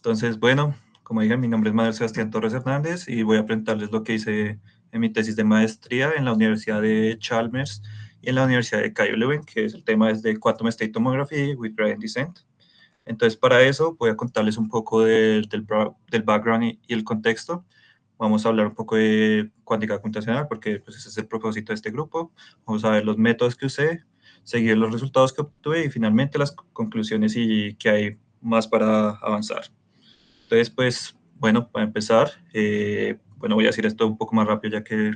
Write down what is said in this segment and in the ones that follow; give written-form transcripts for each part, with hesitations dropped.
Entonces, bueno, como dije, mi nombre es Manuel Sebastián Torres Hernández y voy a presentarles lo que hice en mi tesis de maestría en la Universidad de Chalmers y en la Universidad de Keio Leuven, que es el tema es de Quantum State Tomography with Gradient Descent. Entonces, para eso voy a contarles un poco del background y el contexto. Vamos a hablar un poco de cuántica computacional, porque pues, ese es el propósito de este grupo. Vamos a ver los métodos que usé, seguir los resultados que obtuve y finalmente las conclusiones y qué hay más para avanzar. Entonces, pues, bueno, para empezar, bueno, voy a decir esto un poco más rápido ya que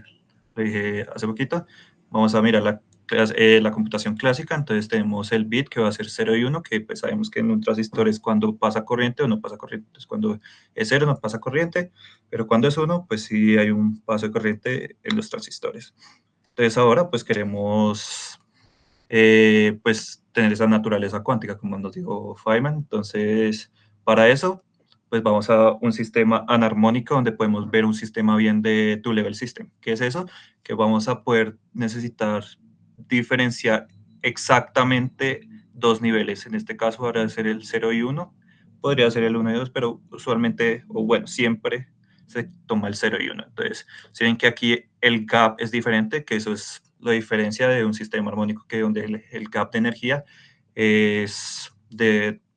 lo dije hace poquito. Vamos a mirar la computación clásica. Entonces tenemos el bit que va a ser 0 y 1, que pues sabemos que en un transistor es cuando pasa corriente o no pasa corriente. Entonces cuando es 0 no pasa corriente, pero cuando es 1, pues sí hay un paso de corriente en los transistores. Entonces ahora pues queremos pues tener esa naturaleza cuántica, como nos dijo Feynman. Entonces, para eso, pues vamos a un sistema anarmónico donde podemos ver un sistema bien de two-level system. ¿Qué es eso? Que vamos a poder necesitar diferenciar exactamente dos niveles. En este caso, ahora ser el 0 y 1, podría ser el 1 y 2, pero usualmente, o bueno, siempre se toma el 0 y 1. Entonces, si ven que aquí el gap es diferente, que eso es la diferencia de un sistema armónico, que donde el gap de energía es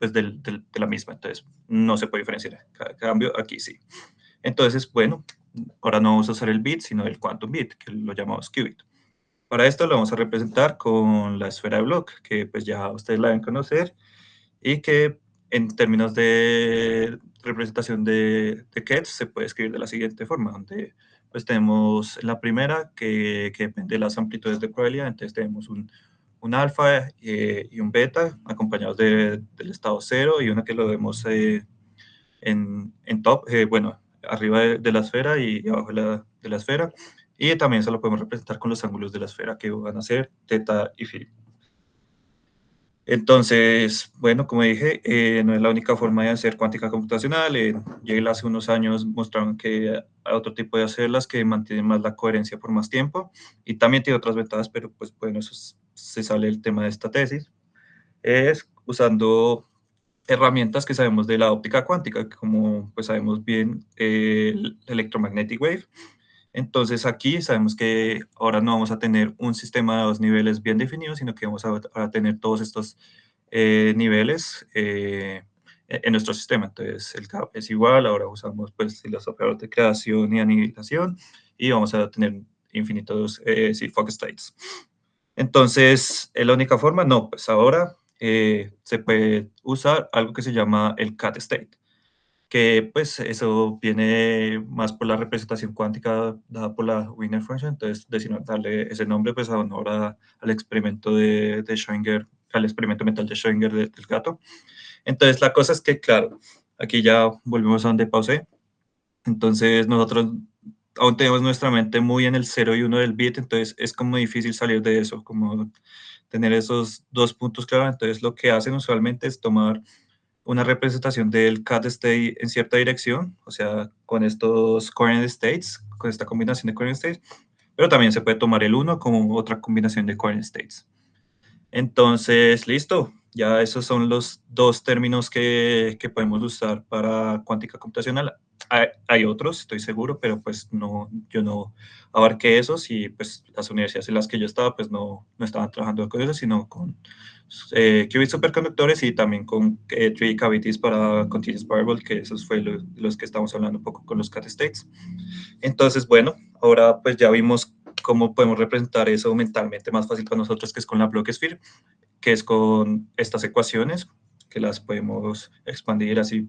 pues de la misma. Entonces, no se puede diferenciar. Cambio, aquí sí. Entonces, bueno, ahora no vamos a usar el bit, sino el quantum bit, que lo llamamos qubit. Para esto lo vamos a representar con la esfera de Bloch, que pues ya ustedes la deben conocer, y que en términos de representación de Ketch se puede escribir de la siguiente forma, donde pues tenemos la primera que depende de las amplitudes de probabilidad. Entonces tenemos un alfa y un beta acompañados del estado cero y uno que lo vemos en top, bueno, arriba de la esfera y abajo de la esfera. Y también se lo podemos representar con los ángulos de la esfera, que van a ser teta y phi. Entonces, bueno, como dije, no es la única forma de hacer cuántica computacional. En Yale hace unos años mostraron que hay otro tipo de hacerlas que mantienen más la coherencia por más tiempo y también tiene otras ventajas, pero pues bueno, se sale el tema de esta tesis. Es usando herramientas que sabemos de la óptica cuántica, que como pues sabemos bien, el electromagnetic wave. Entonces aquí sabemos que ahora no vamos a tener un sistema de dos niveles bien definido, sino que vamos a tener todos estos niveles en nuestro sistema. Entonces el gap es igual, ahora usamos pues los operadores de creación y aniquilación y vamos a tener infinitos Fock states. Entonces, ¿es la única forma? No, pues ahora se puede usar algo que se llama el cat state, que pues eso viene más por la representación cuántica dada por la Wiener Function. Entonces decidimos darle ese nombre pues a honor al experimento de Schrödinger, al experimento mental de Schrödinger del gato. Entonces la cosa es que, claro, aquí ya volvemos a donde pausé. Entonces nosotros aún tenemos nuestra mente muy en el 0 y 1 del bit, entonces es como difícil salir de eso, como tener esos dos puntos claros. Entonces lo que hacen usualmente es tomar una representación del cat state en cierta dirección, o sea, con estos coordinate states, con esta combinación de coordinate states, pero también se puede tomar el uno como otra combinación de coordinate states. Entonces, listo, ya esos son los dos términos que podemos usar para cuántica computacional. Hay otros, estoy seguro, pero pues no, yo no abarqué esos y pues las universidades en las que yo estaba pues no estaban trabajando con eso, sino con qubits superconductores y también con three cavities para continuous variable, que esos fue los que estamos hablando un poco con los cat states. Entonces, bueno, ahora pues ya vimos cómo podemos representar eso mentalmente más fácil para nosotros, que es con la Bloch Sphere, que es con estas ecuaciones, que las podemos expandir así.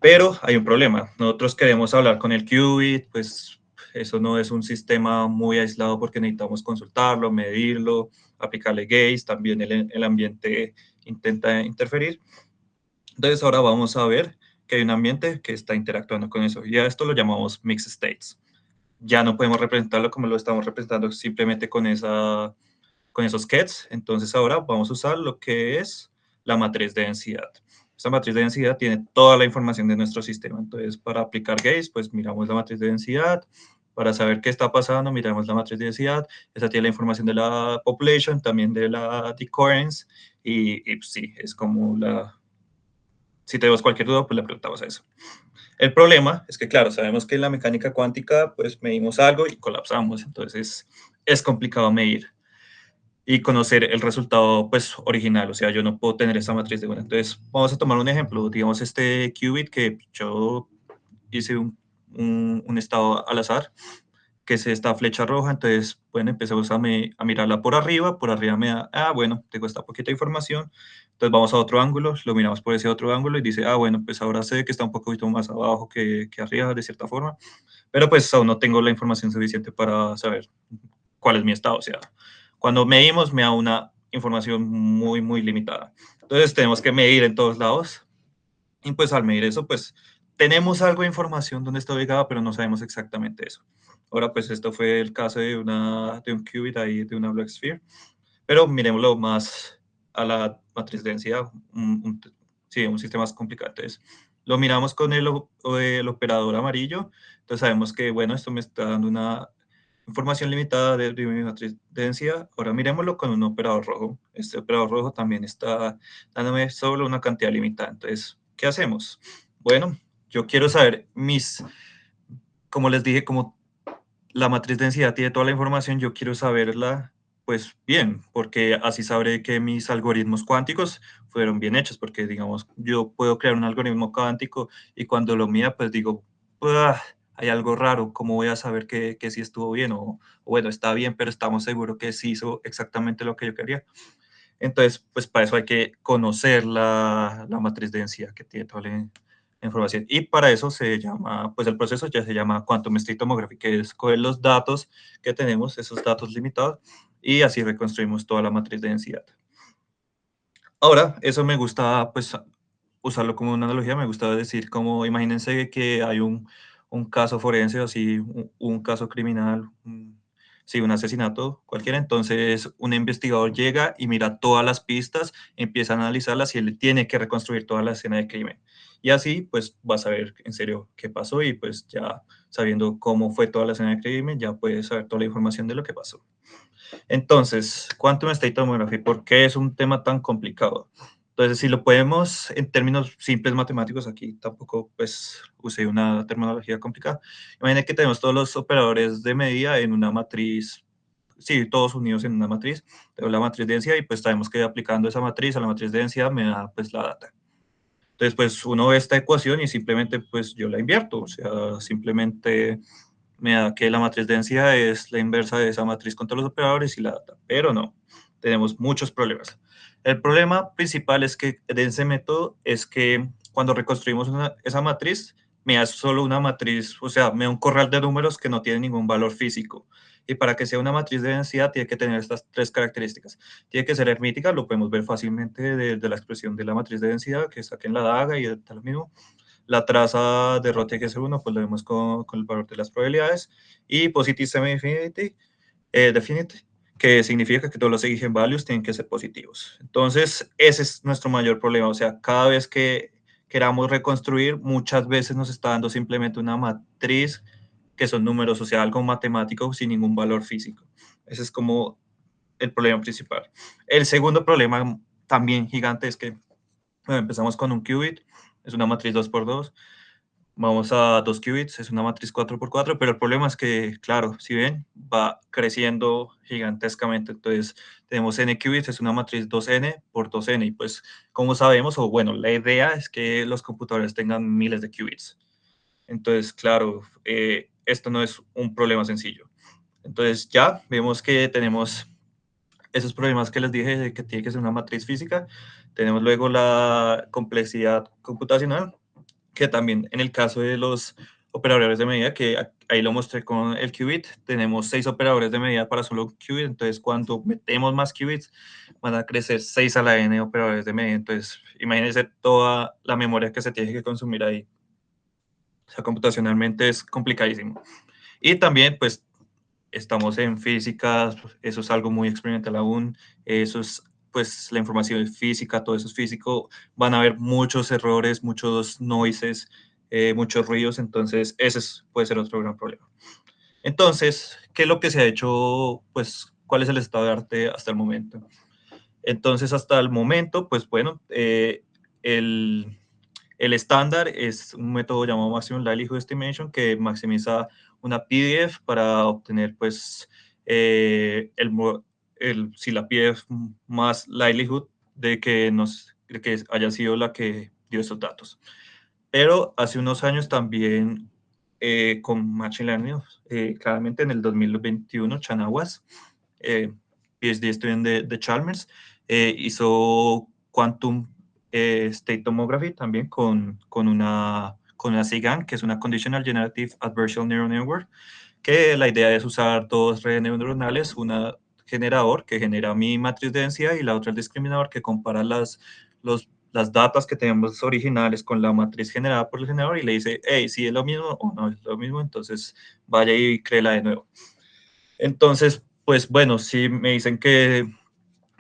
Pero hay un problema. Nosotros queremos hablar con el qubit, pues eso no es un sistema muy aislado porque necesitamos consultarlo, medirlo, aplicarle gates, también el ambiente intenta interferir. Entonces ahora vamos a ver que hay un ambiente que está interactuando con eso y a esto lo llamamos mixed states. Ya no podemos representarlo como lo estamos representando simplemente con esos kets. Entonces ahora vamos a usar lo que es la matriz de densidad. Esta matriz de densidad tiene toda la información de nuestro sistema. Entonces, para aplicar gates, pues miramos la matriz de densidad. Para saber qué está pasando, miramos la matriz de densidad. Esta tiene la información de la population, también de la decoherence. Y pues, sí, es como si tenemos cualquier duda, pues le preguntamos a eso. El problema es que, claro, sabemos que en la mecánica cuántica, pues medimos algo y colapsamos, entonces es complicado medir y conocer el resultado, pues, original, o sea, yo no puedo tener esa matriz de una. Entonces, vamos a tomar un ejemplo, digamos este qubit que yo hice un estado al azar, que es esta flecha roja, entonces, bueno, empecemos a mirarla por arriba me da, bueno, tengo esta poquita información, entonces vamos a otro ángulo, lo miramos por ese otro ángulo y dice, bueno, pues ahora sé que está un poquito más abajo que arriba, de cierta forma, pero pues aún no tengo la información suficiente para saber cuál es mi estado, o sea, cuando medimos me da una información muy, muy limitada. Entonces tenemos que medir en todos lados y pues al medir eso, pues tenemos algo de información donde está ubicada, pero no sabemos exactamente eso. Ahora, pues esto fue el caso de un qubit ahí, de una Block Sphere, pero miremoslo más a la matriz de densidad, sí, un sistema más complicado. Entonces, lo miramos con el operador amarillo, entonces sabemos que, bueno, esto me está dando una información limitada de mi matriz de densidad. Ahora miremoslo con un operador rojo. Este operador rojo también está dándome solo una cantidad limitada. Entonces, ¿qué hacemos? Bueno, yo quiero saber como les dije, como la matriz de densidad tiene toda la información, yo quiero saberla, pues bien, porque así sabré que mis algoritmos cuánticos fueron bien hechos, porque digamos, yo puedo crear un algoritmo cuántico y cuando lo mida, pues digo, "Ah, hay algo raro, ¿cómo voy a saber que sí estuvo bien? O bueno, está bien, pero estamos seguros que sí hizo exactamente lo que yo quería. Entonces, pues para eso hay que conocer la matriz de densidad que tiene toda la información. Y para eso se llama, pues el proceso ya se llama Quantum State Tomography, que es coger los datos que tenemos, esos datos limitados, y así reconstruimos toda la matriz de densidad. Ahora, eso me gusta, pues, usarlo como una analogía, me gusta decir como, imagínense que hay un caso forense, o así, un caso criminal, sí, un asesinato cualquiera, entonces un investigador llega y mira todas las pistas, empieza a analizarlas y él tiene que reconstruir toda la escena de crimen. Y así, pues, vas a ver en serio qué pasó y pues ya sabiendo cómo fue toda la escena de crimen, ya puedes saber toda la información de lo que pasó. Entonces, Quantum State Tomography, ¿por qué es un tema tan complicado? Entonces, si lo podemos en términos simples matemáticos, aquí tampoco pues usé una terminología complicada. Imaginen que tenemos todos los operadores de medida en una matriz, sí, todos unidos en una matriz, tengo la matriz de densidad y pues sabemos que aplicando esa matriz a la matriz de densidad me da pues la data. Entonces, pues uno ve esta ecuación y simplemente pues yo la invierto, o sea, simplemente me da que la matriz de densidad es la inversa de esa matriz con todos los operadores y la data, pero no, tenemos muchos problemas. El problema principal es que de ese método es que cuando reconstruimos esa matriz, me da solo una matriz, o sea, me da un corral de números que no tiene ningún valor físico. Y para que sea una matriz de densidad tiene que tener estas tres características. Tiene que ser hermítica, lo podemos ver fácilmente de la expresión de la matriz de densidad, que saquen la daga y está lo mismo. La traza de Rote, que es uno, pues lo vemos con el valor de las probabilidades. Y Positive Semi-Infinity, Definite, que significa que todos los eigenvalues tienen que ser positivos. Entonces, ese es nuestro mayor problema. O sea, cada vez que queramos reconstruir, muchas veces nos está dando simplemente una matriz que son números, o sea, algo matemático sin ningún valor físico. Ese es como el problema principal. El segundo problema también gigante es que bueno, empezamos con un qubit, es una matriz 2x2. Vamos a 2 qubits, es una matriz 4x4, pero el problema es que, claro, si ven, va creciendo gigantescamente. Entonces, tenemos n qubits, es una matriz 2n por 2n. Y pues, como sabemos, o bueno, la idea es que los computadores tengan miles de qubits. Entonces, claro, esto no es un problema sencillo. Entonces, ya vemos que tenemos esos problemas que les dije de que tiene que ser una matriz física. Tenemos luego la complejidad computacional, que también en el caso de los operadores de medida, que ahí lo mostré con el qubit, tenemos 6 operadores de medida para solo un qubit, entonces cuando metemos más qubits van a crecer 6 a la n operadores de medida, entonces imagínense toda la memoria que se tiene que consumir ahí. O sea, computacionalmente es complicadísimo. Y también, pues, estamos en física, eso es algo muy experimental aún, eso es, pues, la información es física, todo eso es físico, van a haber muchos errores, muchos noises, muchos ruidos, entonces puede ser otro gran problema. Entonces, ¿qué es lo que se ha hecho? Pues, ¿cuál es el estado de arte hasta el momento? Entonces, hasta el momento, pues bueno, el, El estándar es un método llamado Maximum Likelihood Estimation que maximiza una PDF para obtener, pues, si la PDF más likelihood de que haya sido la que dio esos datos. Pero hace unos años también con Machine Learning, claramente en el 2021, Chanawas, PhD estudiante de Chalmers, hizo Quantum State Tomography también con una CGAN, que es una Conditional Generative Adversarial Neural Network, que la idea es usar dos redes neuronales, una generador que genera mi matriz de densidad y la otra el discriminador que compara las datas que tenemos originales con la matriz generada por el generador y le dice, hey, si es lo mismo o no es lo mismo, entonces vaya y créela de nuevo. Entonces, pues bueno, si me dicen que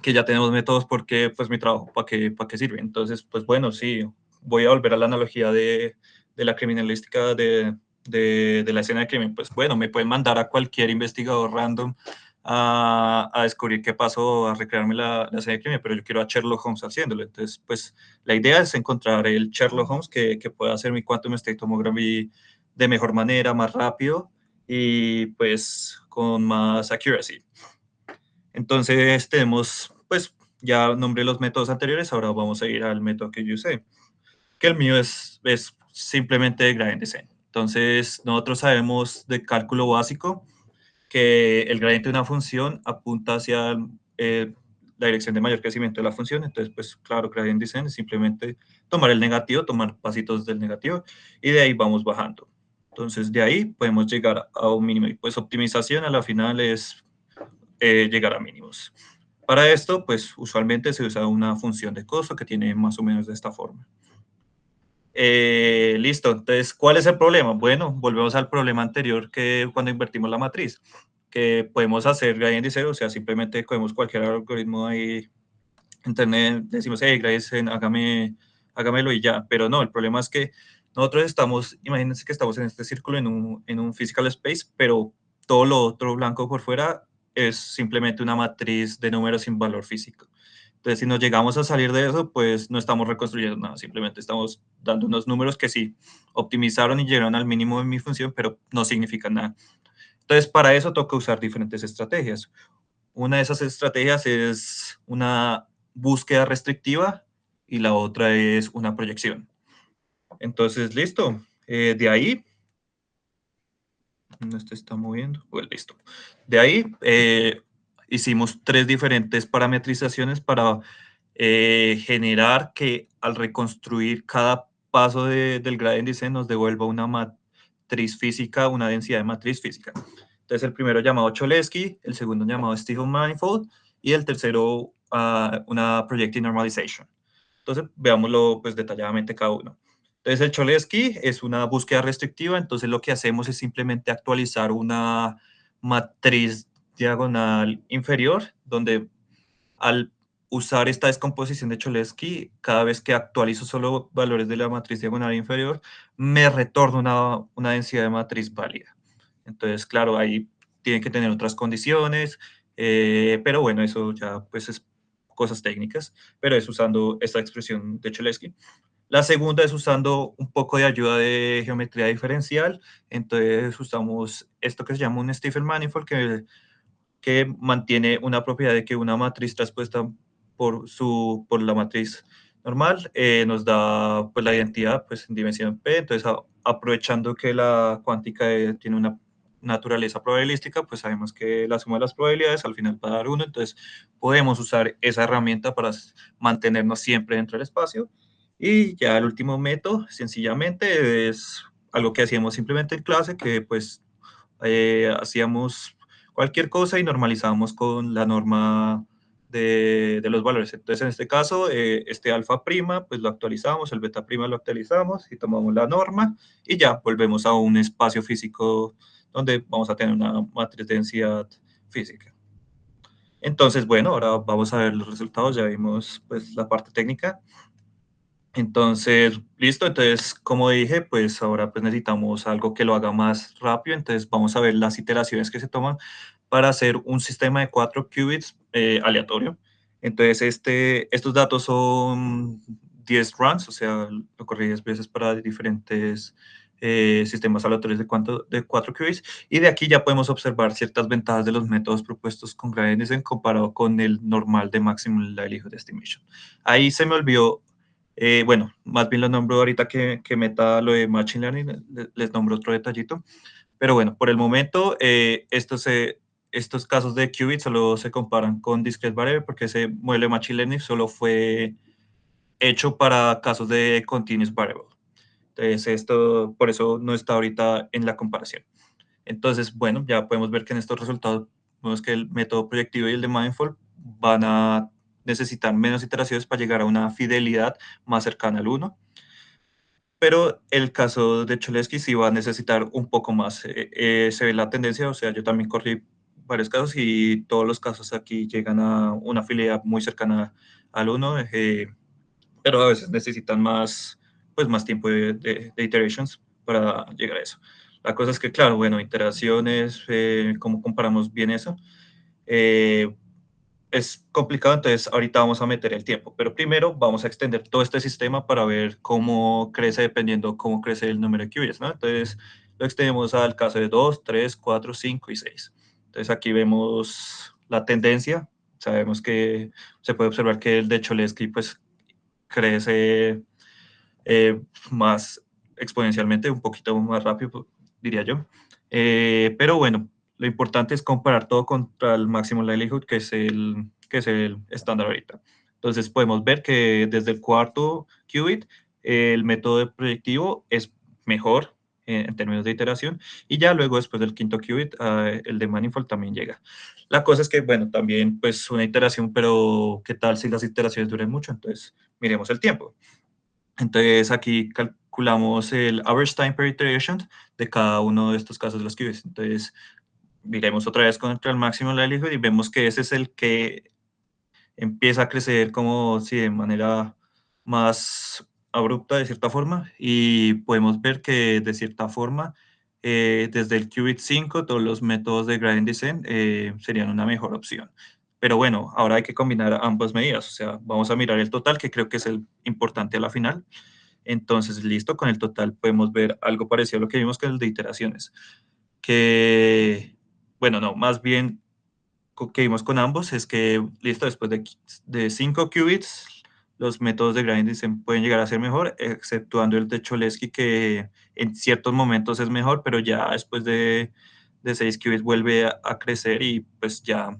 ya tenemos métodos, porque pues mi trabajo, para qué sirve? Entonces, pues bueno, sí, voy a volver a la analogía de la criminalística de la escena de crimen. Pues bueno, me pueden mandar a cualquier investigador random a descubrir qué pasó, a recrearme la escena de crimen, pero yo quiero a Sherlock Holmes haciéndolo. Entonces, pues la idea es encontrar el Sherlock Holmes que pueda hacer mi Quantum State Tomography de mejor manera, más rápido y pues con más accuracy. Entonces tenemos, pues ya nombré los métodos anteriores, ahora vamos a ir al método que yo usé, que el mío es simplemente gradient descent. Entonces nosotros sabemos de cálculo básico que el gradiente de una función apunta hacia la dirección de mayor crecimiento de la función. Entonces, pues claro, gradient descent es simplemente tomar el negativo, tomar pasitos del negativo y de ahí vamos bajando. Entonces de ahí podemos llegar a un mínimo y pues optimización a la final es llegar a mínimos. Para esto, pues usualmente se usa una función de costo que tiene más o menos de esta forma. Listo, entonces, ¿cuál es el problema? Bueno, volvemos al problema anterior que cuando invertimos la matriz, que podemos hacer gradient de cero, o sea, simplemente cogemos cualquier algoritmo ahí, internet, decimos, hey, gradient, hágamelo y ya, pero no, el problema es que nosotros estamos, imagínense que estamos en este círculo en un physical space, pero todo lo otro blanco por fuera es simplemente una matriz de números sin valor físico. Entonces, si nos llegamos a salir de eso, pues no estamos reconstruyendo nada, simplemente estamos dando unos números que sí optimizaron y llegaron al mínimo de mi función, pero no significan nada. Entonces, para eso toca usar diferentes estrategias. Una de esas estrategias es una búsqueda restrictiva y la otra es una proyección. Entonces, listo. De ahí, no se está moviendo. Bueno, listo. De ahí hicimos tres diferentes parametrizaciones para generar que al reconstruir cada paso del gradient descent nos devuelva una matriz física, una densidad de matriz física. Entonces, el primero llamado Cholesky, el segundo llamado Stephen Manifold y el tercero una Projective Normalization. Entonces, veámoslo pues detalladamente cada uno. Entonces, el Cholesky es una búsqueda restrictiva, entonces lo que hacemos es simplemente actualizar una matriz diagonal inferior, donde al usar esta descomposición de Cholesky, cada vez que actualizo solo valores de la matriz diagonal inferior, me retorna una densidad de matriz válida. Entonces, claro, ahí tienen que tener otras condiciones, pero bueno, eso ya pues es cosas técnicas, pero es usando esta expresión de Cholesky. La segunda es usando un poco de ayuda de geometría diferencial, entonces usamos esto que se llama un Stephen Manifold, que mantiene una propiedad de que una matriz traspuesta por la matriz normal nos da pues, la identidad pues, en dimensión P. Entonces, aprovechando que la cuántica tiene una naturaleza probabilística, pues sabemos que la suma de las probabilidades al final va a dar 1. Entonces, podemos usar esa herramienta para mantenernos siempre dentro del espacio. Y ya el último método, sencillamente, es algo que hacíamos simplemente en clase, que pues hacíamos cualquier cosa y normalizamos con la norma de los valores. Entonces, en este caso, este alfa prima, pues lo actualizamos, el beta prima lo actualizamos y tomamos la norma y ya volvemos a un espacio físico donde vamos a tener una matriz de densidad física. Entonces, bueno, ahora vamos a ver los resultados, ya vimos pues la parte técnica. Entonces, listo, entonces, como dije, pues ahora pues necesitamos algo que lo haga más rápido, entonces vamos a ver las iteraciones que se toman para hacer un sistema de 4 qubits aleatorio. Entonces, estos datos son 10 runs, o sea, lo corrí 10 veces para diferentes sistemas aleatorios de 4 qubits, y de aquí ya podemos observar ciertas ventajas de los métodos propuestos con Gradient Descent comparado con el normal de Maximum Likelihood Estimation. Ahí se me olvidó, bueno, más bien lo nombro ahorita que meta lo de Machine Learning, les nombro otro detallito, pero bueno, por el momento estos casos de qubits solo se comparan con Discrete Variable porque ese modelo de Machine Learning solo fue hecho para casos de Continuous Variable. Entonces, esto por eso no está ahorita en la comparación. Entonces, bueno, ya podemos ver que en estos resultados vemos que el método proyectivo y el de Mindful van a necesitar menos iteraciones para llegar a una fidelidad más cercana al 1, pero el caso de Cholesky sí va a necesitar un poco más. Se ve la tendencia, o sea, yo también corrí varios casos y todos los casos aquí llegan a una fidelidad muy cercana al 1, pero a veces necesitan más, pues más tiempo de iterations para llegar a eso. La cosa es que, claro, bueno, iteraciones, ¿cómo comparamos bien eso? Eh, es complicado, entonces ahorita vamos a meter el tiempo, pero primero vamos a extender todo este sistema para ver cómo crece dependiendo cómo crece el número de qubits, ¿no? Entonces lo extendemos al caso de 2, 3, 4, 5 y 6. Entonces aquí vemos la tendencia, sabemos que se puede observar que el de Cholesky pues crece más exponencialmente, un poquito más rápido, diría yo. Pero bueno, lo importante es comparar todo contra el máximo likelihood, que es el estándar ahorita. Entonces podemos ver que desde el cuarto qubit, el método proyectivo es mejor en términos de iteración, y ya luego después del quinto qubit, el de manifold también llega. La cosa es que, bueno, también pues una iteración, pero ¿qué tal si las iteraciones duran mucho? Entonces, miremos el tiempo. Entonces aquí calculamos el average time per iteration de cada uno de estos casos de los qubits. Entonces miremos otra vez contra el máximo likelihood y vemos que ese es el que empieza a crecer como si de manera más abrupta de cierta forma, y podemos ver que de cierta forma desde el qubit 5 todos los métodos de gradient descent serían una mejor opción. Pero bueno, ahora hay que combinar ambas medidas, o sea, vamos a mirar el total, que creo que es el importante a la final. Entonces, listo, con el total podemos ver algo parecido a lo que vimos con el de iteraciones, que, bueno, no, más bien que vimos con ambos es que, listo, después de 5 qubits, los métodos de gradient descent pueden llegar a ser mejor, exceptuando el de Cholesky, que en ciertos momentos es mejor, pero ya después de 6 qubits vuelve a crecer y pues ya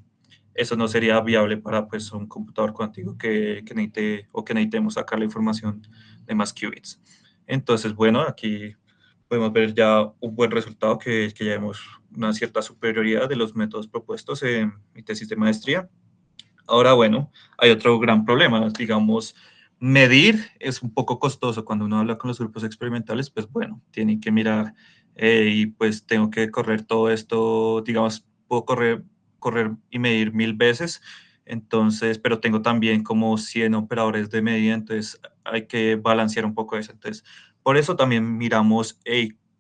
eso no sería viable para pues un computador cuántico que necesite o que necesitemos sacar la información de más qubits. Entonces, bueno, aquí podemos ver ya un buen resultado, que ya vemos una cierta superioridad de los métodos propuestos en mi tesis de maestría. Ahora, bueno, hay otro gran problema, digamos, medir es un poco costoso cuando uno habla con los grupos experimentales, pues bueno, tienen que mirar y pues tengo que correr todo esto, digamos, puedo correr y medir 1000 veces, entonces, pero tengo también como 100 operadores de medida, entonces hay que balancear un poco eso. Entonces, por eso también miramos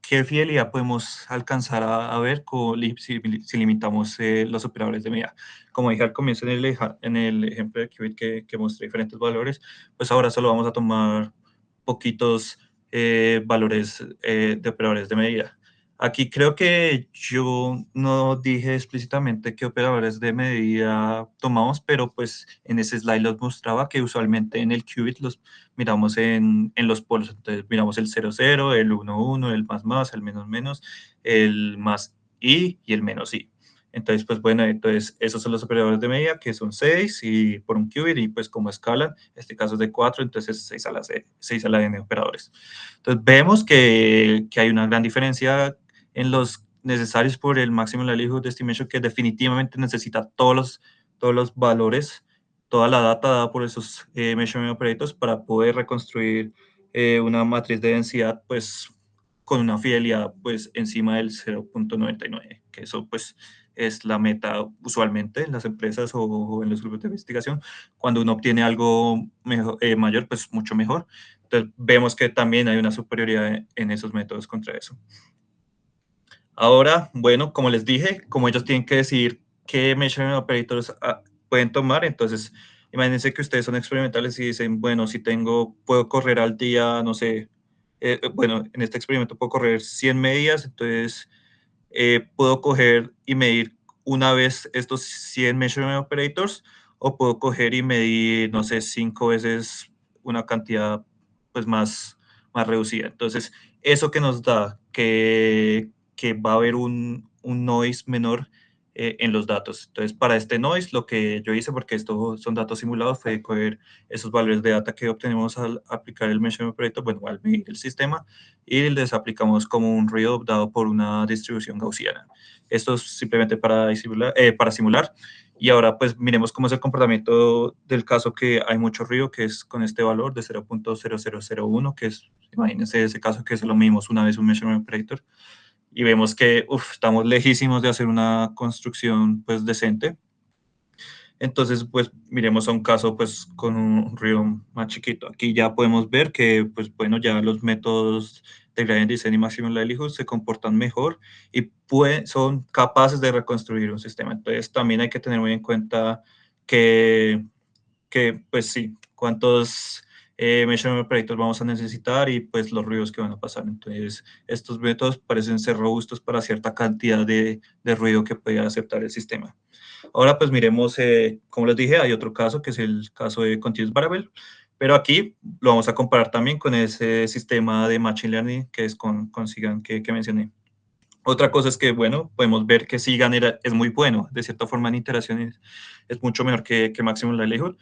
qué fidelidad podemos alcanzar a ver si limitamos los operadores de medida. Como dije al comienzo en el ejemplo de Qubit que mostré diferentes valores, pues ahora solo vamos a tomar poquitos valores de operadores de medida. Aquí creo que yo no dije explícitamente qué operadores de medida tomamos, pero pues en ese slide los mostraba que usualmente en el qubit los miramos en los polos. Entonces miramos el 0,0, el 1,1, el más, el menos, el más y el menos i. Entonces, pues bueno, entonces esos son los operadores de medida, que son 6 y por un qubit, y pues como escalan, este caso es de 4, entonces es 6 a la n operadores. Entonces vemos que hay una gran diferencia en los necesarios por el máximo likelihood estimation, que definitivamente necesita todos los valores, toda la data dada por esos measurement operators para poder reconstruir una matriz de densidad, pues con una fidelidad pues encima del 0,99, que eso pues es la meta usualmente en las empresas o en los grupos de investigación. Cuando uno obtiene algo mayor, pues mucho mejor. Entonces vemos que también hay una superioridad en esos métodos contra eso. Ahora, bueno, como les dije, como ellos tienen que decidir qué measurement operators pueden tomar, entonces Imagínense que ustedes son experimentales y dicen, bueno, si puedo correr al día, no sé, bueno, en este experimento puedo correr 100 medidas, entonces puedo coger y medir una vez estos 100 measurement operators o puedo coger y medir, no sé, 5 veces una cantidad pues más reducida. Entonces, eso que nos da que va a haber un noise menor en los datos. Entonces, para este noise, lo que yo hice, porque estos son datos simulados, fue coger esos valores de data que obtenemos al aplicar el measurement operator, bueno, al medir el sistema, y les aplicamos como un ruido dado por una distribución gaussiana. Esto es simplemente para simular. Y ahora pues miremos cómo es el comportamiento del caso que hay mucho ruido, que es con este valor de 0.0001, que es, imagínense ese caso que solo medimos una vez un measurement operator, y vemos que estamos lejísimos de hacer una construcción pues decente. Entonces, pues miremos a un caso pues con un ruido más chiquito. Aquí ya podemos ver que, pues bueno, ya los métodos de gradient descent y maximum likelihood se comportan mejor y son capaces de reconstruir un sistema. Entonces, también hay que tener muy en cuenta que, que pues sí, cuántos measurement operators vamos a necesitar y pues los ruidos que van a pasar. Entonces, estos métodos parecen ser robustos para cierta cantidad de ruido que puede aceptar el sistema. Ahora pues miremos, como les dije, hay otro caso que es el caso de Continuous Variable, pero aquí lo vamos a comparar también con ese sistema de Machine Learning que es con Sigan que mencioné. Otra cosa es que, bueno, podemos ver que Sigan es muy bueno, de cierta forma en interacciones es mucho mejor que Maximum Likelihood,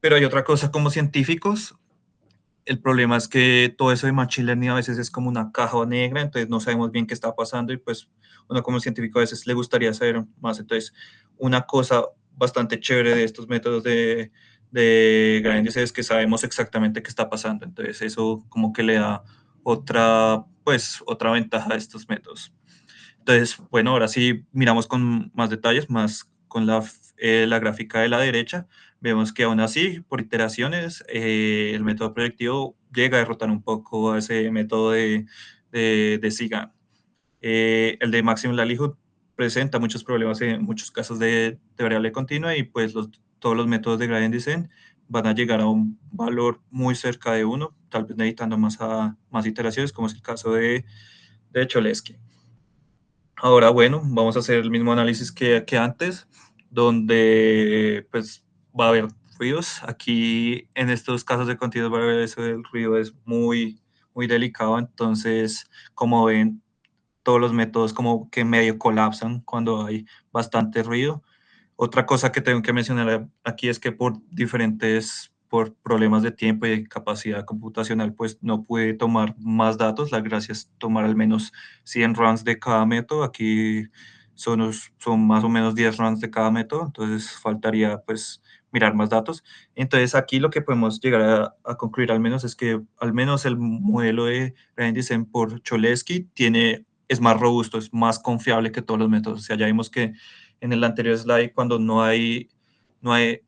pero hay otra cosa como científicos, el problema es que todo eso de Machine Learning a veces es como una caja negra, entonces no sabemos bien qué está pasando y pues uno como científico a veces le gustaría saber más. Entonces, una cosa bastante chévere de estos métodos de grandes es que sabemos exactamente qué está pasando. Entonces, eso como que le da otra ventaja a estos métodos. Entonces, bueno, ahora sí miramos con más detalles, más con la gráfica de la derecha. Vemos que aún así, por iteraciones, el método predictivo llega a derrotar un poco a ese método de Sigan. El de Maximum Likelihood presenta muchos problemas en muchos casos de variable continua y pues todos los métodos de gradient descent van a llegar a un valor muy cerca de uno, tal vez necesitando más iteraciones, como es el caso de Cholesky. Ahora, bueno, vamos a hacer el mismo análisis que antes, donde pues va a haber ruidos. Aquí en estos casos de continuous variable eso del ruido es muy delicado, entonces como ven, todos los métodos como que medio colapsan cuando hay bastante ruido. Otra cosa que tengo que mencionar aquí es que por problemas de tiempo y de capacidad computacional, pues no pude tomar más datos. La gracia es tomar al menos 100 runs de cada método. Aquí son más o menos 10 runs de cada método, entonces faltaría pues mirar más datos. Entonces aquí lo que podemos llegar a concluir al menos es que al menos el modelo de Gradient Descent por Cholesky es más robusto, es más confiable que todos los métodos. O sea, ya vimos que en el anterior slide, cuando no hay, no hay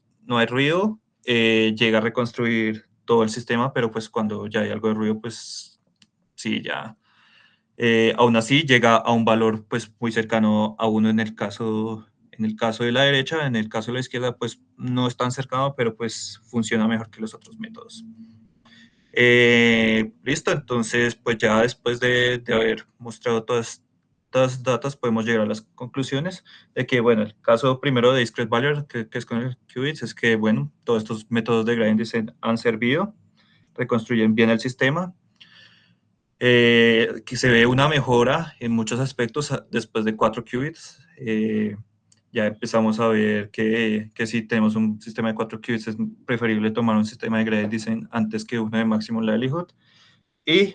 ruido, llega a reconstruir todo el sistema, pero pues cuando ya hay algo de ruido, pues sí, ya. Aún así llega a un valor pues muy cercano a uno en el caso de la derecha, en el caso de la izquierda pues no es tan cercano, pero pues funciona mejor que los otros métodos. Listo, entonces pues ya después de haber mostrado todas estas datas podemos llegar a las conclusiones de que, bueno, el caso primero de Discrete Value, que es con el qubits, es que, bueno, todos estos métodos de gradient descent han servido, reconstruyen bien el sistema, que se ve una mejora en muchos aspectos después de 4 qubits. Ya empezamos a ver que si tenemos un sistema de 4 qubits es preferible tomar un sistema de gradient descent antes que uno de maximum likelihood. Y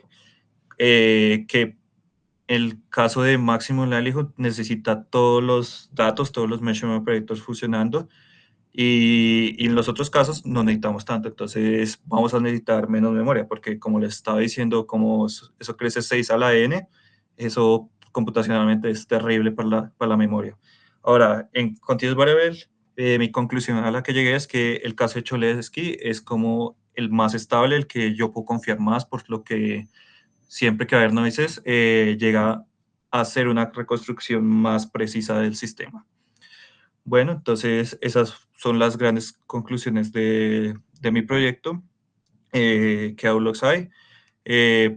que el caso de maximum likelihood necesita todos los datos, todos los measurement operators funcionando y en los otros casos no necesitamos tanto, entonces vamos a necesitar menos memoria, porque como les estaba diciendo, como eso crece 6 a la n, eso computacionalmente es terrible para la memoria. Ahora, en Continuous Variable, mi conclusión a la que llegué es que el caso de Cholesky es como el más estable, el que yo puedo confiar más, por lo que siempre que va a haber noises, llega a ser una reconstrucción más precisa del sistema. Bueno, entonces esas son las grandes conclusiones de mi proyecto. ¿Qué Outlook hay?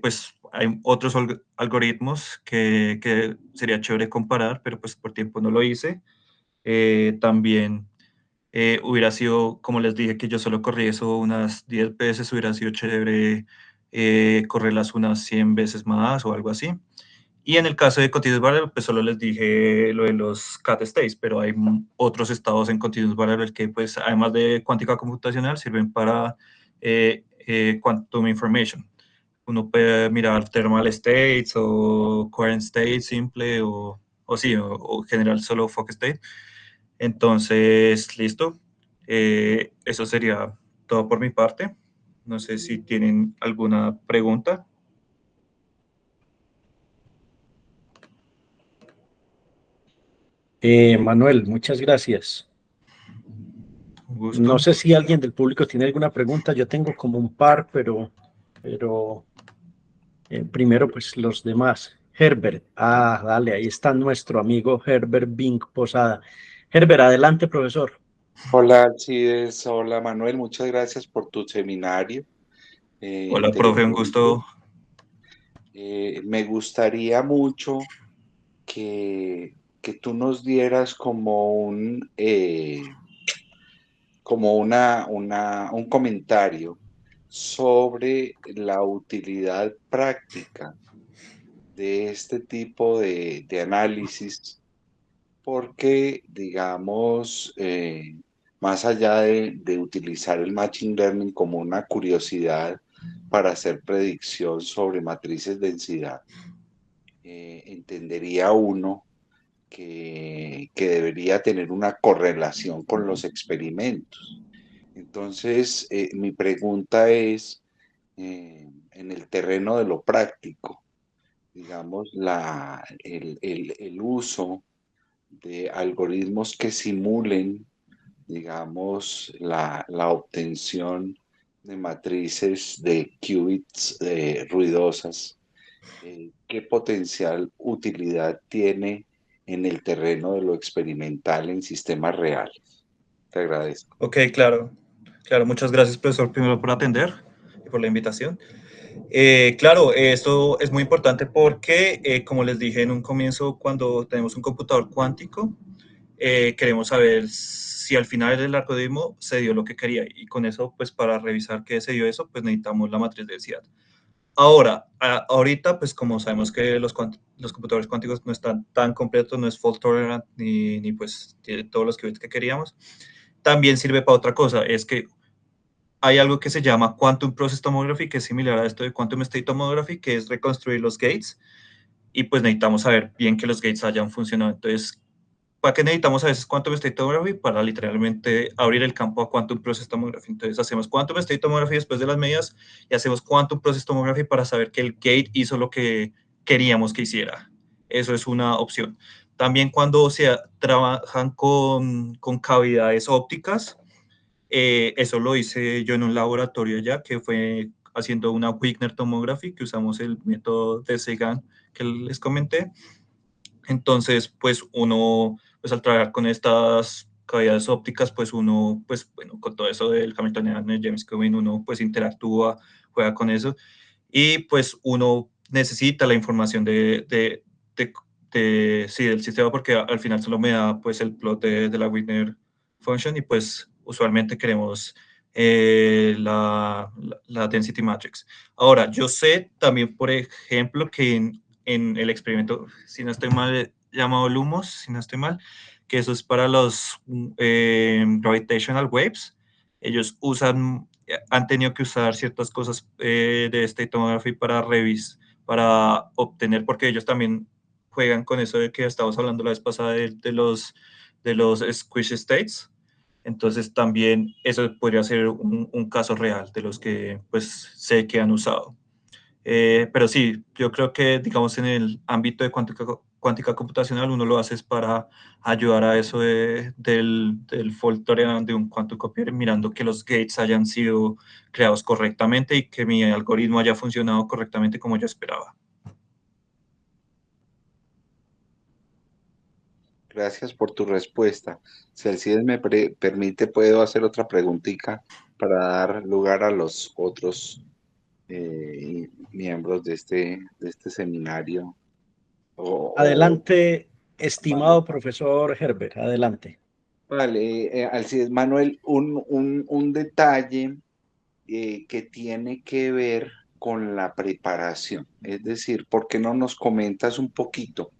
Pues hay otros algoritmos que sería chévere comparar, pero pues por tiempo no lo hice. También hubiera sido, como les dije, que yo solo corrí eso unas 10 veces, hubiera sido chévere correrlas unas 100 veces más o algo así. Y en el caso de Continuous Variable, pues solo les dije lo de los cat states, pero hay otros estados en Continuous Variable que, pues, además de cuántica computacional, sirven para quantum information. Uno puede mirar thermal states o current state simple o sí, o general solo focus state. Entonces, listo. Eso sería todo por mi parte. No sé si tienen alguna pregunta. Manuel, muchas gracias. Un No gusto. sé si alguien del público tiene alguna pregunta. Yo tengo como un par, pero primero pues los demás. Herbert, dale, ahí está nuestro amigo Herbert Bing Posada. Herbert, adelante, profesor. Hola Alcides, hola Manuel, muchas gracias por tu seminario. Hola, profe, un Interesante. gusto. Me gustaría mucho que tú nos dieras como un comentario sobre la utilidad práctica de este tipo de análisis porque, digamos, más allá de utilizar el Machine Learning como una curiosidad para hacer predicción sobre matrices de densidad, entendería uno que debería tener una correlación con los experimentos. Entonces, mi pregunta es, en el terreno de lo práctico, digamos, el uso de algoritmos que simulen, digamos, la obtención de matrices de qubits ruidosas, ¿qué potencial utilidad tiene en el terreno de lo experimental en sistemas reales? Te agradezco. Ok, claro. Claro, muchas gracias, profesor, primero por atender y por la invitación. Claro, esto es muy importante porque, como les dije en un comienzo, cuando tenemos un computador cuántico, queremos saber si al final del algoritmo se dio lo que quería. Y con eso, pues para revisar que se dio eso, pues necesitamos la matriz de densidad. Ahora, ahorita, pues como sabemos que los computadores cuánticos no están tan completos, no es fault tolerant ni pues tiene todos los qubits que queríamos, también sirve para otra cosa, es que hay algo que se llama Quantum Process Tomography, que es similar a esto de Quantum State Tomography, que es reconstruir los gates, y pues necesitamos saber bien que los gates hayan funcionado. Entonces, ¿para qué necesitamos a veces Quantum State Tomography? Para literalmente abrir el campo a Quantum Process Tomography. Entonces, hacemos Quantum State Tomography después de las medidas y hacemos Quantum Process Tomography para saber que el gate hizo lo que queríamos que hiciera. Eso es una opción. También cuando se trabajan con cavidades ópticas, eso lo hice yo en un laboratorio ya, que fue haciendo una Wigner Tomography, que usamos el método de Sagan que les comenté. Entonces, pues uno, pues al trabajar con estas cavidades ópticas, pues uno, pues bueno, con todo eso del Hamiltonian, el James Cohen, uno pues interactúa, juega con eso y pues uno necesita la información de, sí, del sistema porque al final solo me da pues el plot de la Wigner function y pues usualmente queremos la density matrix. Ahora, yo sé también, por ejemplo, que en el experimento, si no estoy mal, llamado Lumos, si no estoy mal, que eso es para los gravitational waves. Ellos han tenido que usar ciertas cosas de state tomography para obtener, porque ellos también juegan con eso de que estábamos hablando la vez pasada de los squish states. Entonces también eso podría ser un caso real de los que pues sé que han usado. Pero sí, yo creo que, digamos, en el ámbito de cuántica computacional, uno lo hace es para ayudar a eso del fault tolerance de un quantum computer, mirando que los gates hayan sido creados correctamente y que mi algoritmo haya funcionado correctamente como yo esperaba. Gracias por tu respuesta. Si Alcides me permite, puedo hacer otra preguntita para dar lugar a los otros miembros de este seminario. Adelante, Vale, estimado profesor Herbert, adelante. vale, Alcides Manuel, un detalle que tiene que ver con la preparación. Es decir, ¿por qué no nos comentas un poquito,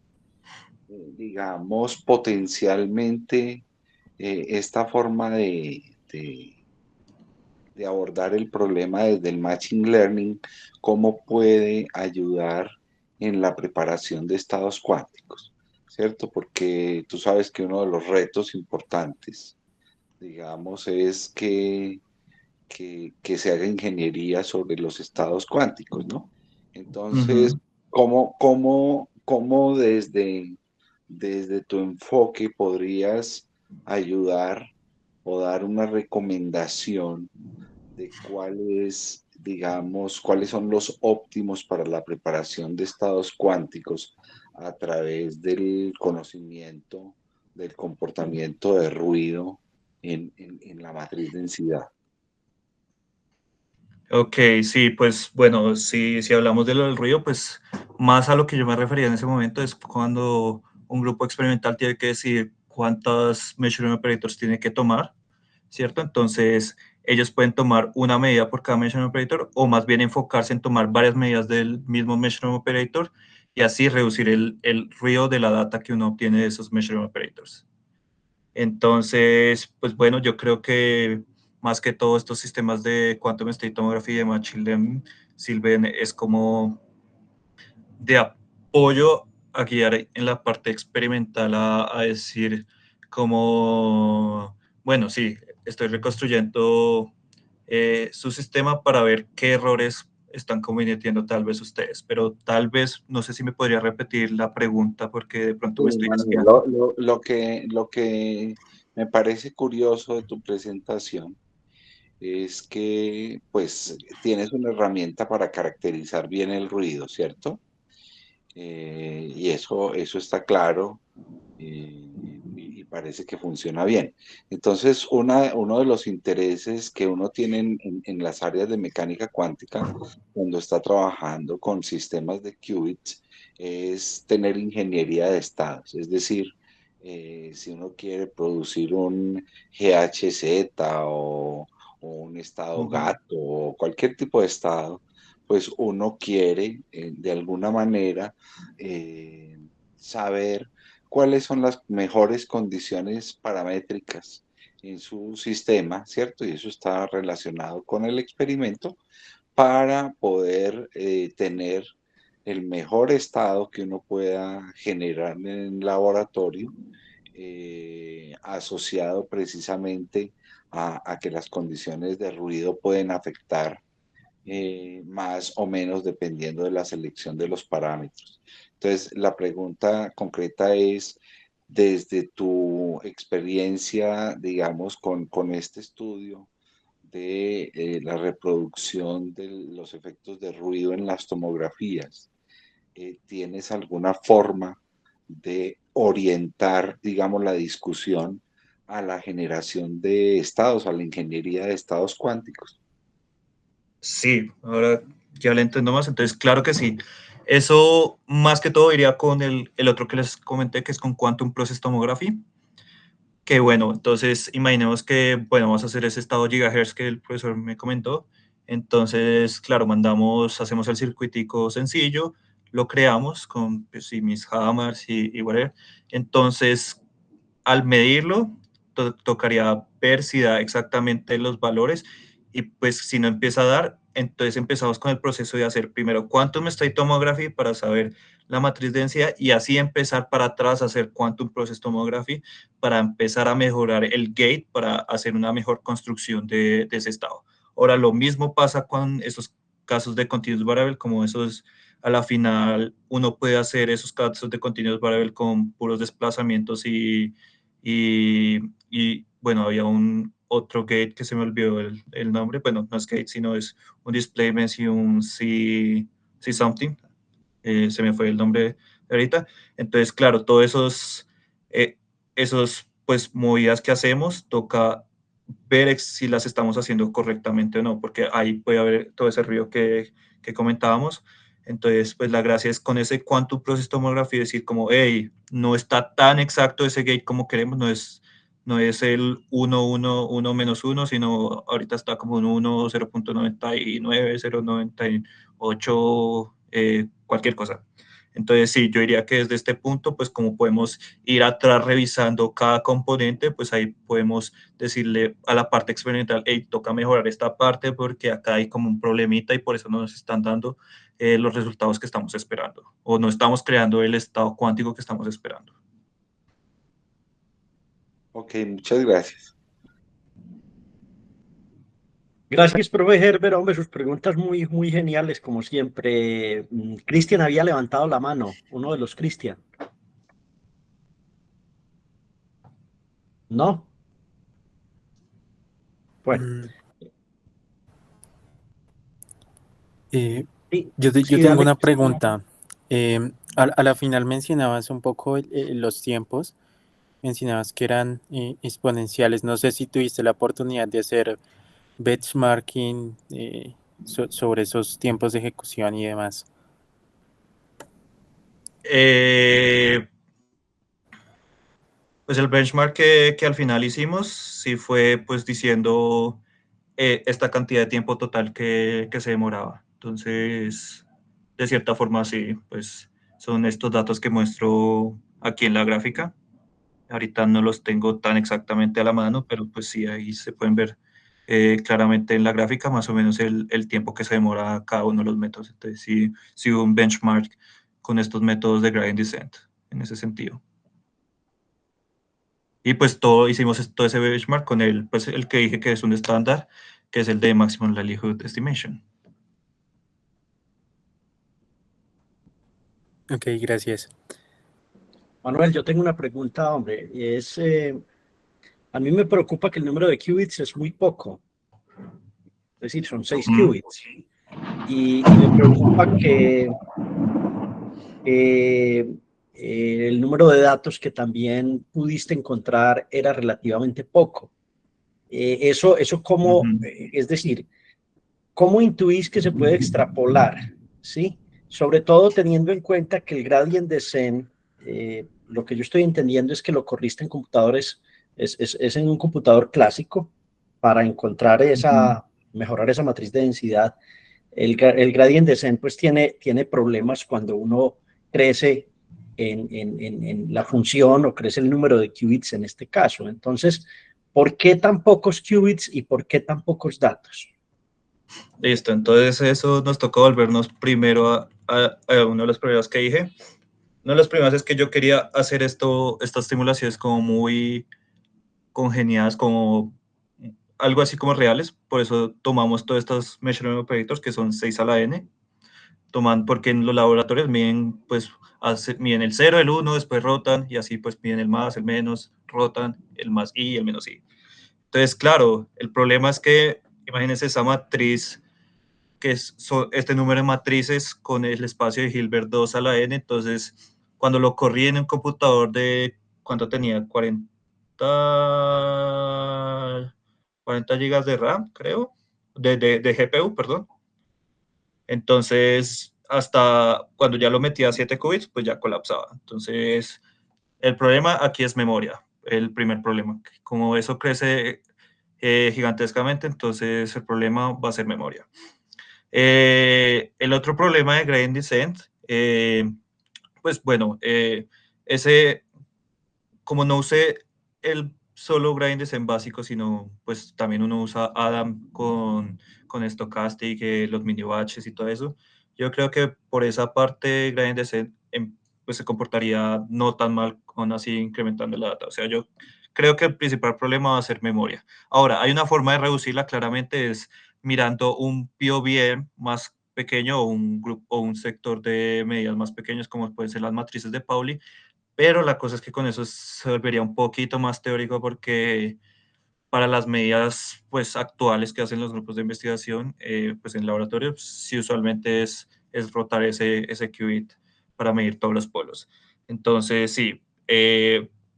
digamos, potencialmente esta forma de abordar el problema desde el Machine Learning, cómo puede ayudar en la preparación de estados cuánticos, ¿cierto? Porque tú sabes que uno de los retos importantes, digamos, es que se haga ingeniería sobre los estados cuánticos, ¿no? Entonces, Ujú. ¿cómo desde tu enfoque podrías ayudar o dar una recomendación de cuáles, digamos, cuáles son los óptimos para la preparación de estados cuánticos a través del conocimiento del comportamiento de ruido en la matriz densidad? Ok, sí, pues bueno, si hablamos de lo del ruido, pues más a lo que yo me refería en ese momento es cuando un grupo experimental tiene que decidir cuántas measuring operators tiene que tomar, ¿cierto? Entonces, ellos pueden tomar una medida por cada measuring operator o más bien enfocarse en tomar varias medidas del mismo measuring operator y así reducir el ruido de la data que uno obtiene de esos measuring operators. Entonces, pues bueno, yo creo que más que todo estos sistemas de quantum state tomography y de machine learning sirven es como de apoyo a guiar en la parte experimental a decir como, bueno, sí, estoy reconstruyendo su sistema para ver qué errores están cometiendo tal vez ustedes, pero tal vez, no sé si me podría repetir la pregunta porque de pronto Sí, me estoy Manuel, desviando. lo que me parece curioso de tu presentación es que pues tienes una herramienta para caracterizar bien el ruido, ¿cierto? Y eso está claro y parece que funciona bien. Entonces, uno de los intereses que uno tiene en las áreas de mecánica cuántica, cuando está trabajando con sistemas de qubits, es tener ingeniería de estados. Es decir, si uno quiere producir un GHZ o un estado Ujú. gato o cualquier tipo de estado, pues uno quiere de alguna manera eh, saber cuáles son las mejores condiciones paramétricas en su sistema, ¿cierto? Y eso está relacionado con el experimento para poder tener el mejor estado que uno pueda generar en el laboratorio, asociado precisamente a que las condiciones de ruido pueden afectar más o menos dependiendo de la selección de los parámetros. Entonces, la pregunta concreta es, desde tu experiencia, digamos, con este estudio de la reproducción de los efectos de ruido en las tomografías, ¿tienes alguna forma de orientar, digamos, la discusión a la generación de estados, a la ingeniería de estados cuánticos? Sí, ahora ya le entiendo más. Entonces, claro que sí. Eso más que todo iría con el otro que les comenté, que es con Quantum Process Tomography. Que bueno, entonces imaginemos que, bueno, vamos a hacer ese estado gigahertz que el profesor me comentó. Entonces, claro, hacemos el circuitico sencillo, lo creamos con pues, sí, mis hammers y whatever. Entonces, al medirlo, tocaría ver si da exactamente los valores y pues si no empieza a dar, entonces empezamos con el proceso de hacer primero quantum state tomography para saber la matriz de densidad y así empezar para atrás a hacer quantum process tomography para empezar a mejorar el gate para hacer una mejor construcción de ese estado. Ahora, lo mismo pasa con esos casos de continuous variable, como esos a la final uno puede hacer esos casos de continuous variable con puros desplazamientos y bueno, había un otro gate que se me olvidó el nombre, bueno, no es gate, sino es un displacement y un C something, se me fue el nombre ahorita. Entonces, claro, todos esos esos, pues, movidas que hacemos, toca ver si las estamos haciendo correctamente o no, porque ahí puede haber todo ese ruido que comentábamos. Entonces, pues la gracia es con ese Quantum Process Tomography decir como, hey, no está tan exacto ese gate como queremos, no es el 1, 1, 1 menos 1, sino ahorita está como un 1, 0.99, 0.98, cualquier cosa. Entonces, sí, yo diría que desde este punto, pues como podemos ir atrás revisando cada componente, pues ahí podemos decirle a la parte experimental, hey, toca mejorar esta parte porque acá hay como un problemita y por eso no nos están dando los resultados que estamos esperando o no estamos creando el estado cuántico que estamos esperando. Ok, muchas gracias. Gracias, profe Herbert. Hombre, sus preguntas muy geniales, como siempre. Cristian había levantado la mano, uno de los Cristian. ¿No? Bueno, Mm, sí, yo sí, tengo dale. una pregunta. A la final mencionabas un poco los tiempos, mencionabas que eran exponenciales. No sé si tuviste la oportunidad de hacer benchmarking sobre esos tiempos de ejecución y demás. Pues el benchmark que al final hicimos, sí fue pues diciendo esta cantidad de tiempo total que se demoraba. Entonces, de cierta forma, sí, pues son estos datos que muestro aquí en la gráfica. Ahorita no los tengo tan exactamente a la mano, pero pues sí, ahí se pueden ver claramente en la gráfica más o menos el tiempo que se demora cada uno de los métodos. Entonces, sí, sí hubo un benchmark con estos métodos de gradient descent en ese sentido. Y pues hicimos todo ese benchmark con pues el que dije que es un estándar, que es el de Maximum Likelihood Estimation. Ok, gracias. Manuel, yo tengo una pregunta, hombre. A mí me preocupa que el número de qubits es muy poco. Es decir, son 6 qubits. Y me preocupa que eh, el número de datos que también pudiste encontrar era relativamente poco. Eso cómo, es decir, ¿cómo intuís que se puede extrapolar? ¿Sí? Sobre todo teniendo en cuenta que el gradient descent, lo que yo estoy entendiendo es que lo corriste en computadores, es en un computador clásico para encontrar mejorar esa matriz de densidad. El gradient descent pues tiene problemas cuando uno crece en la función o crece el número de qubits en este caso. Entonces, ¿por qué tan pocos qubits y por qué tan pocos datos? Listo, entonces eso nos tocó volvernos primero a uno de los problemas que dije. Uno de los problemas es que yo quería hacer estas simulaciones como muy congeniadas, como algo así como reales. Por eso tomamos todos estos measurement operators que son 6 a la n. Porque en los laboratorios miden, pues, miden el 0, el 1, después rotan y así pues miden el más, el menos, rotan, el más y el menos y. Entonces, claro, el problema es que, imagínense esa matriz que es este número de matrices con el espacio de Hilbert 2 a la n, entonces cuando lo corrí en un computador de, ¿cuánto tenía? 40 gigas de RAM, creo, de GPU, perdón. Entonces, hasta cuando ya lo metía a 7 qubits, pues ya colapsaba. Entonces, el problema aquí es memoria, el primer problema. Como eso crece gigantescamente, entonces el problema va a ser memoria. El otro problema de gradient descent, pues bueno, como no usé el solo gradient descent básico, sino pues también uno usa Adam con Stochastic, los mini batches y todo eso, yo creo que por esa parte gradient descent pues se comportaría no tan mal con así incrementando la data. O sea, yo creo que el principal problema va a ser memoria. Ahora, hay una forma de reducirla claramente, es mirando un POVM más pequeño o un grupo o un sector de medidas más pequeños como pueden ser las matrices de Pauli, pero la cosa es que con eso se volvería un poquito más teórico porque para las medidas pues actuales que hacen los grupos de investigación pues en laboratorio sí usualmente es rotar ese qubit para medir todos los polos. Entonces sí,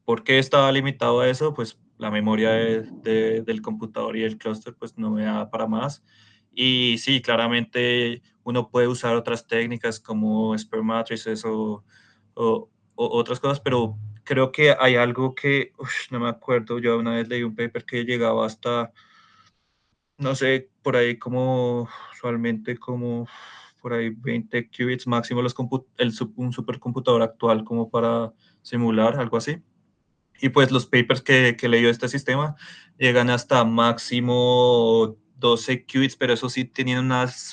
¿por qué estaba limitado a eso? Pues la memoria del computador y el clúster pues no me da para más. Y sí, claramente uno puede usar otras técnicas como Spare Matrices o otras cosas, pero creo que hay algo que, no me acuerdo, yo una vez leí un paper que llegaba hasta, no sé, por ahí como usualmente como por ahí 20 qubits máximo un supercomputador actual como para simular, algo así. Y pues los papers que leyó este sistema llegan hasta máximo 12 qubits, pero eso sí tenían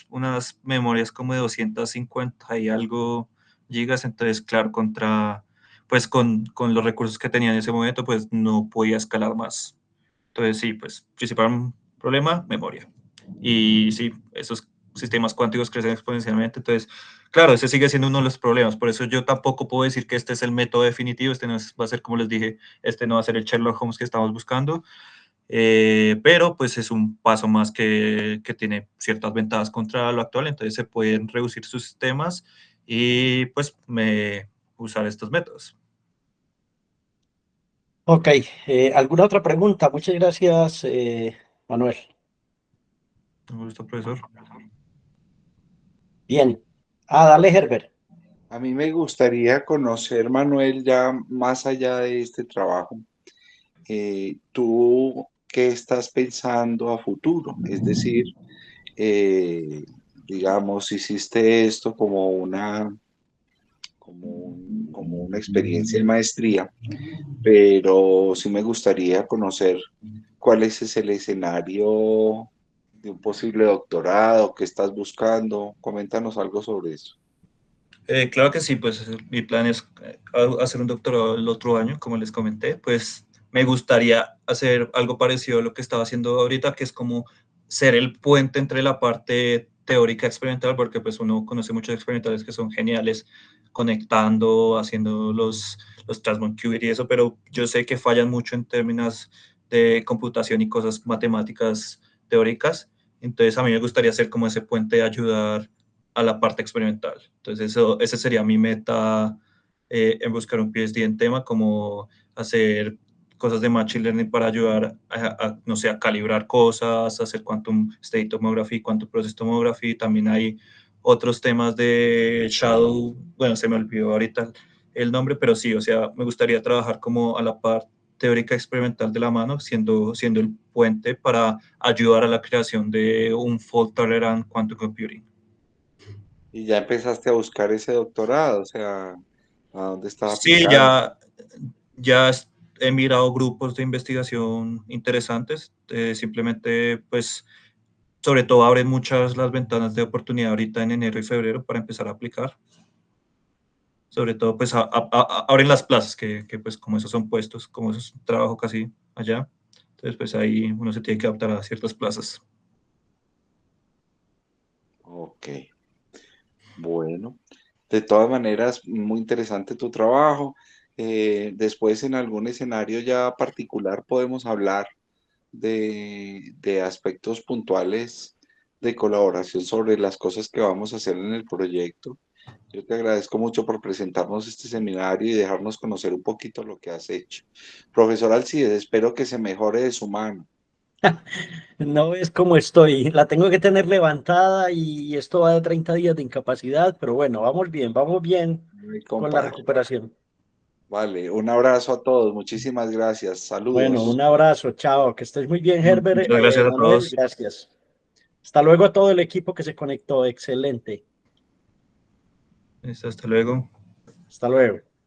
unas memorias como de 250 y algo gigas, entonces claro, pues con los recursos que tenía en ese momento, pues no podía escalar más. Entonces sí, pues principal problema, memoria. Y sí, esos sistemas cuánticos crecen exponencialmente, entonces claro, ese sigue siendo uno de los problemas, por eso yo tampoco puedo decir que este es el método definitivo, este no va a ser, como les dije, este no va a ser el Sherlock Holmes que estamos buscando, pero pues es un paso más que tiene ciertas ventajas contra lo actual, entonces se pueden reducir sus sistemas y pues usar estos métodos. Ok, ¿alguna otra pregunta? Muchas gracias, Manuel. Un gusto, profesor. Bien. Dale, Herbert. A mí me gustaría conocer, Manuel, ya más allá de este trabajo, tú qué estás pensando a futuro, es decir, eh, digamos, hiciste esto como una experiencia de maestría, pero sí me gustaría conocer cuál es el escenario de un posible doctorado que estás buscando. Coméntanos algo sobre eso. Claro que sí, pues mi plan es hacer un doctorado el otro año, como les comenté, pues me gustaría hacer algo parecido a lo que estaba haciendo ahorita, que es como ser el puente entre la parte teórica experimental, porque pues uno conoce muchos experimentales que son geniales conectando, haciendo los Transmont Qubit y eso, pero yo sé que fallan mucho en términos de computación y cosas matemáticas teóricas, entonces a mí me gustaría ser como ese puente de ayudar a la parte experimental. Entonces, esa sería mi meta en buscar un PhD en tema, como hacer cosas de Machine Learning para ayudar no sé, a calibrar cosas, hacer Quantum State Tomography, Quantum Process Tomography. También hay otros temas de Shadow, bueno, se me olvidó ahorita el nombre, pero sí, o sea, me gustaría trabajar como a la par teórica experimental de la mano, siendo el puente para ayudar a la creación de un fault tolerant quantum computing. Y ya empezaste a buscar ese doctorado, o sea, ¿a dónde estás Sí, aplicando? ya he mirado grupos de investigación interesantes. Simplemente, pues, sobre todo abren muchas las ventanas de oportunidad ahorita en enero y febrero para empezar a aplicar. Sobre todo, pues, abren las plazas, pues, como esos son puestos, como eso es un trabajo casi allá. Entonces, pues, ahí uno se tiene que adaptar a ciertas plazas. Ok, bueno. De todas maneras, muy interesante tu trabajo. Después en algún escenario ya particular podemos hablar de aspectos puntuales de colaboración sobre las cosas que vamos a hacer en el proyecto. Yo te agradezco mucho por presentarnos este seminario y dejarnos conocer un poquito lo que has hecho. Profesor Alcides, espero que se mejore de su mano. No ves cómo estoy. La tengo que tener levantada y esto va de 30 días de incapacidad, pero bueno, vamos bien Ay, con la compadre. recuperación. Vale, un abrazo a todos. Muchísimas gracias. Bueno, un Saludos. abrazo, chao, que estés muy bien, Herbert, Muchas gracias a Manuel, todos. gracias. Hasta luego a todo el equipo que se conectó, excelente. Hasta luego. Hasta luego.